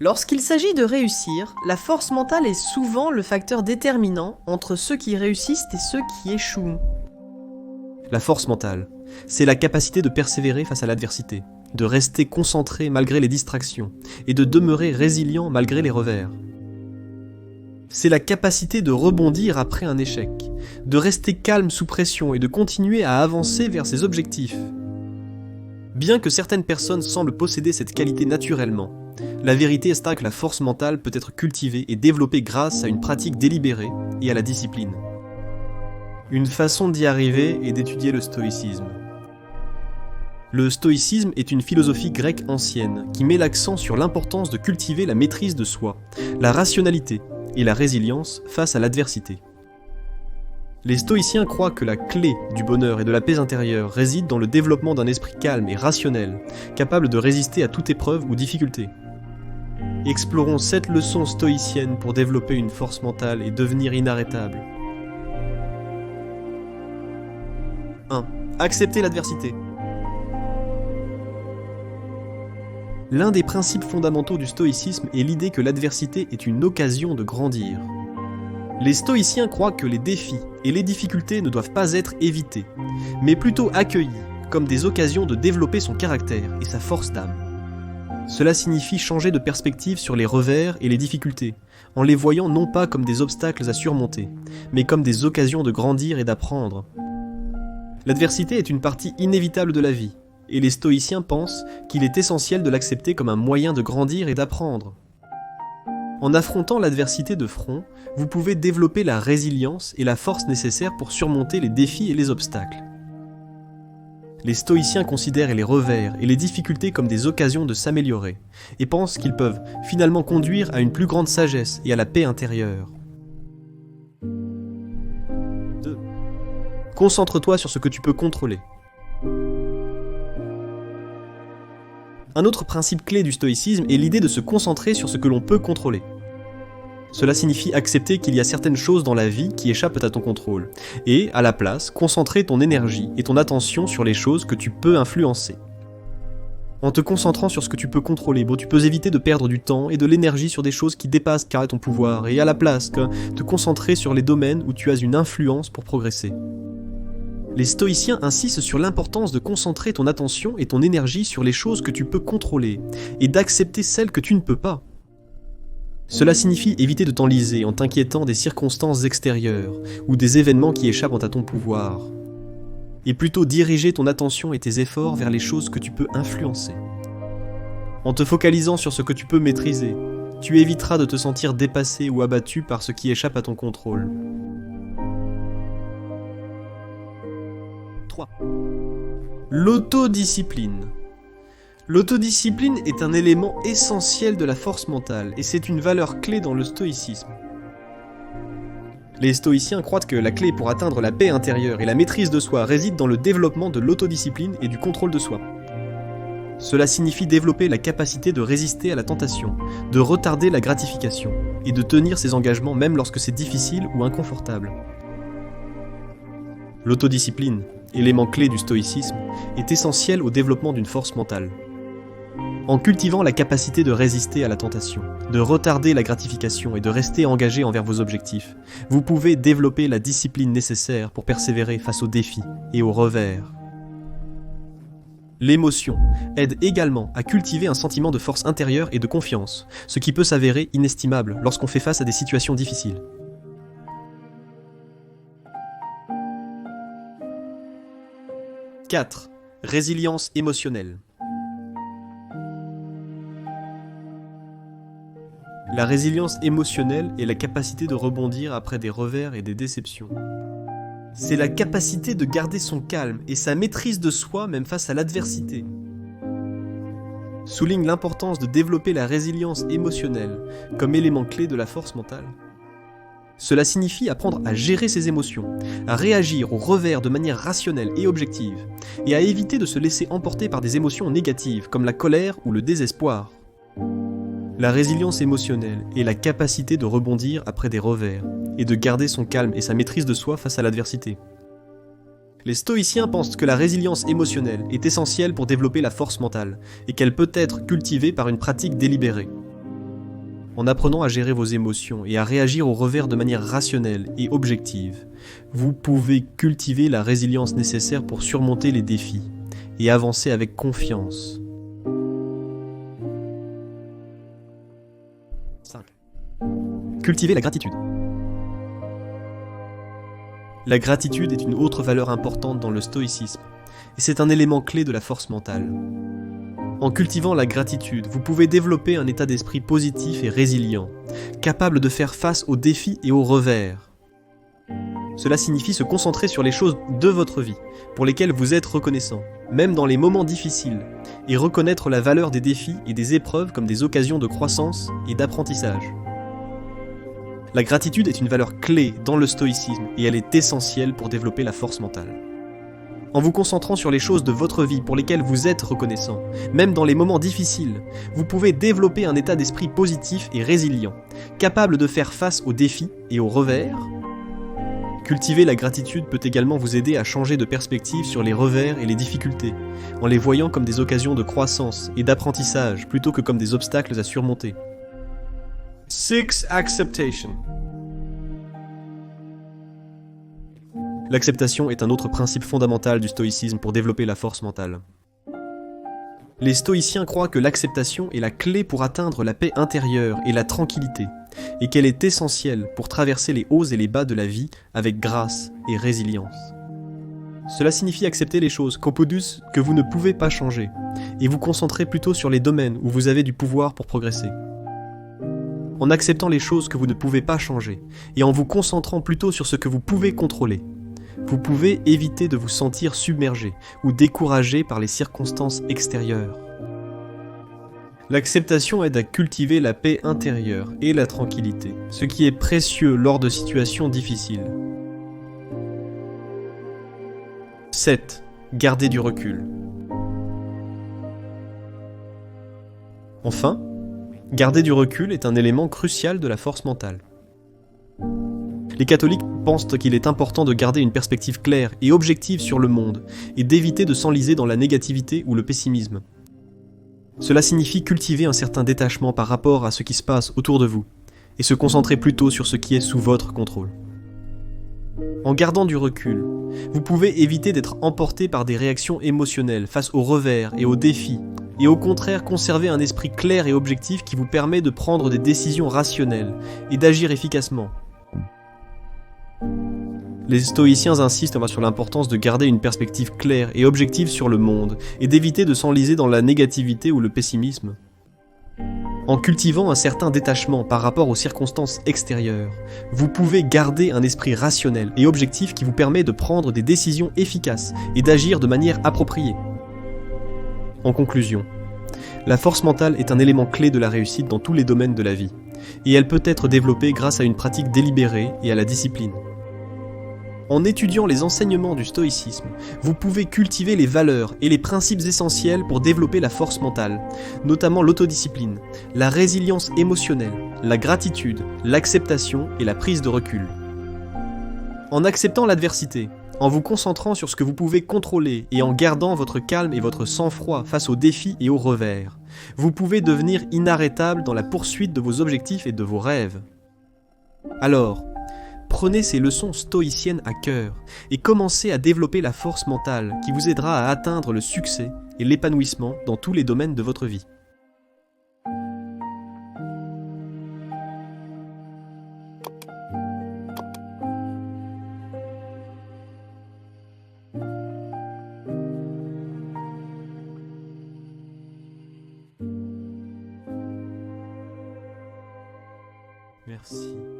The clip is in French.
Lorsqu'il s'agit de réussir, la force mentale est souvent le facteur déterminant entre ceux qui réussissent et ceux qui échouent. La force mentale, c'est la capacité de persévérer face à l'adversité, de rester concentré malgré les distractions, et de demeurer résilient malgré les revers. C'est la capacité de rebondir après un échec, de rester calme sous pression et de continuer à avancer vers ses objectifs. Bien que certaines personnes semblent posséder cette qualité naturellement, la vérité est que la force mentale peut être cultivée et développée grâce à une pratique délibérée et à la discipline. Une façon d'y arriver est d'étudier le stoïcisme. Le stoïcisme est une philosophie grecque ancienne qui met l'accent sur l'importance de cultiver la maîtrise de soi, la rationalité et la résilience face à l'adversité. Les stoïciens croient que la clé du bonheur et de la paix intérieure réside dans le développement d'un esprit calme et rationnel, capable de résister à toute épreuve ou difficulté. Explorons 7 leçons stoïciennes pour développer une force mentale et devenir inarrêtable. 1. Accepter l'adversité. L'un des principes fondamentaux du stoïcisme est l'idée que l'adversité est une occasion de grandir. Les stoïciens croient que les défis et les difficultés ne doivent pas être évités, mais plutôt accueillis comme des occasions de développer son caractère et sa force d'âme. Cela signifie changer de perspective sur les revers et les difficultés, en les voyant non pas comme des obstacles à surmonter, mais comme des occasions de grandir et d'apprendre. L'adversité est une partie inévitable de la vie, et les stoïciens pensent qu'il est essentiel de l'accepter comme un moyen de grandir et d'apprendre. En affrontant l'adversité de front, vous pouvez développer la résilience et la force nécessaires pour surmonter les défis et les obstacles. Les stoïciens considèrent les revers et les difficultés comme des occasions de s'améliorer, et pensent qu'ils peuvent finalement conduire à une plus grande sagesse et à la paix intérieure. 2. Concentre-toi sur ce que tu peux contrôler. Un autre principe clé du stoïcisme est l'idée de se concentrer sur ce que l'on peut contrôler. Cela signifie accepter qu'il y a certaines choses dans la vie qui échappent à ton contrôle, et, à la place, concentrer ton énergie et ton attention sur les choses que tu peux influencer. En te concentrant sur ce que tu peux contrôler, tu peux éviter de perdre du temps et de l'énergie sur des choses qui dépassent carrément ton pouvoir, et à la place, te concentrer sur les domaines où tu as une influence pour progresser. Les stoïciens insistent sur l'importance de concentrer ton attention et ton énergie sur les choses que tu peux contrôler, et d'accepter celles que tu ne peux pas. Cela signifie éviter de t'enliser en t'inquiétant des circonstances extérieures, ou des événements qui échappent à ton pouvoir, et plutôt diriger ton attention et tes efforts vers les choses que tu peux influencer. En te focalisant sur ce que tu peux maîtriser, tu éviteras de te sentir dépassé ou abattu par ce qui échappe à ton contrôle. 3. L'autodiscipline. L'autodiscipline est un élément essentiel de la force mentale et c'est une valeur clé dans le stoïcisme. Les stoïciens croient que la clé pour atteindre la paix intérieure et la maîtrise de soi réside dans le développement de l'autodiscipline et du contrôle de soi. Cela signifie développer la capacité de résister à la tentation, de retarder la gratification et de tenir ses engagements même lorsque c'est difficile ou inconfortable. L'autodiscipline, élément clé du stoïcisme, est essentielle au développement d'une force mentale. En cultivant la capacité de résister à la tentation, de retarder la gratification et de rester engagé envers vos objectifs, vous pouvez développer la discipline nécessaire pour persévérer face aux défis et aux revers. L'émotion aide également à cultiver un sentiment de force intérieure et de confiance, ce qui peut s'avérer inestimable lorsqu'on fait face à des situations difficiles. « 4. Résilience émotionnelle. La résilience émotionnelle est la capacité de rebondir après des revers et des déceptions. C'est la capacité de garder son calme et sa maîtrise de soi même face à l'adversité. Souligne l'importance de développer la résilience émotionnelle comme élément clé de la force mentale. Cela signifie apprendre à gérer ses émotions, à réagir aux revers de manière rationnelle et objective, et à éviter de se laisser emporter par des émotions négatives comme la colère ou le désespoir. La résilience émotionnelle est la capacité de rebondir après des revers, et de garder son calme et sa maîtrise de soi face à l'adversité. Les stoïciens pensent que la résilience émotionnelle est essentielle pour développer la force mentale, et qu'elle peut être cultivée par une pratique délibérée. En apprenant à gérer vos émotions et à réagir aux revers de manière rationnelle et objective, vous pouvez cultiver la résilience nécessaire pour surmonter les défis et avancer avec confiance. 5. Cultiver la gratitude. La gratitude est une autre valeur importante dans le stoïcisme, et c'est un élément clé de la force mentale. En cultivant la gratitude, vous pouvez développer un état d'esprit positif et résilient, capable de faire face aux défis et aux revers. Cela signifie se concentrer sur les choses de votre vie, pour lesquelles vous êtes reconnaissant, même dans les moments difficiles, et reconnaître la valeur des défis et des épreuves comme des occasions de croissance et d'apprentissage. La gratitude est une valeur clé dans le stoïcisme et elle est essentielle pour développer la force mentale. En vous concentrant sur les choses de votre vie pour lesquelles vous êtes reconnaissant, même dans les moments difficiles, vous pouvez développer un état d'esprit positif et résilient, capable de faire face aux défis et aux revers. Cultiver la gratitude peut également vous aider à changer de perspective sur les revers et les difficultés, en les voyant comme des occasions de croissance et d'apprentissage plutôt que comme des obstacles à surmonter. 6. Acceptation. L'acceptation est un autre principe fondamental du stoïcisme pour développer la force mentale. Les stoïciens croient que l'acceptation est la clé pour atteindre la paix intérieure et la tranquillité, et qu'elle est essentielle pour traverser les hauts et les bas de la vie avec grâce et résilience. Cela signifie accepter les choses qu'opodus que vous ne pouvez pas changer, et vous concentrer plutôt sur les domaines où vous avez du pouvoir pour progresser. En acceptant les choses que vous ne pouvez pas changer, et en vous concentrant plutôt sur ce que vous pouvez contrôler, vous pouvez éviter de vous sentir submergé ou découragé par les circonstances extérieures. L'acceptation aide à cultiver la paix intérieure et la tranquillité, ce qui est précieux lors de situations difficiles. 7. Garder du recul. Enfin, garder du recul est un élément crucial de la force mentale. Les catholiques pensent qu'il est important de garder une perspective claire et objective sur le monde et d'éviter de s'enliser dans la négativité ou le pessimisme. Cela signifie cultiver un certain détachement par rapport à ce qui se passe autour de vous et se concentrer plutôt sur ce qui est sous votre contrôle. En gardant du recul, vous pouvez éviter d'être emporté par des réactions émotionnelles face aux revers et aux défis, et au contraire conserver un esprit clair et objectif qui vous permet de prendre des décisions rationnelles et d'agir efficacement. Les stoïciens insistent sur l'importance de garder une perspective claire et objective sur le monde et d'éviter de s'enliser dans la négativité ou le pessimisme. En cultivant un certain détachement par rapport aux circonstances extérieures, vous pouvez garder un esprit rationnel et objectif qui vous permet de prendre des décisions efficaces et d'agir de manière appropriée. En conclusion, la force mentale est un élément clé de la réussite dans tous les domaines de la vie, et elle peut être développée grâce à une pratique délibérée et à la discipline. En étudiant les enseignements du stoïcisme, vous pouvez cultiver les valeurs et les principes essentiels pour développer la force mentale, notamment l'autodiscipline, la résilience émotionnelle, la gratitude, l'acceptation et la prise de recul. En acceptant l'adversité, en vous concentrant sur ce que vous pouvez contrôler et en gardant votre calme et votre sang-froid face aux défis et aux revers, vous pouvez devenir inarrêtable dans la poursuite de vos objectifs et de vos rêves. Alors, prenez ces leçons stoïciennes à cœur et commencez à développer la force mentale qui vous aidera à atteindre le succès et l'épanouissement dans tous les domaines de votre vie. Merci.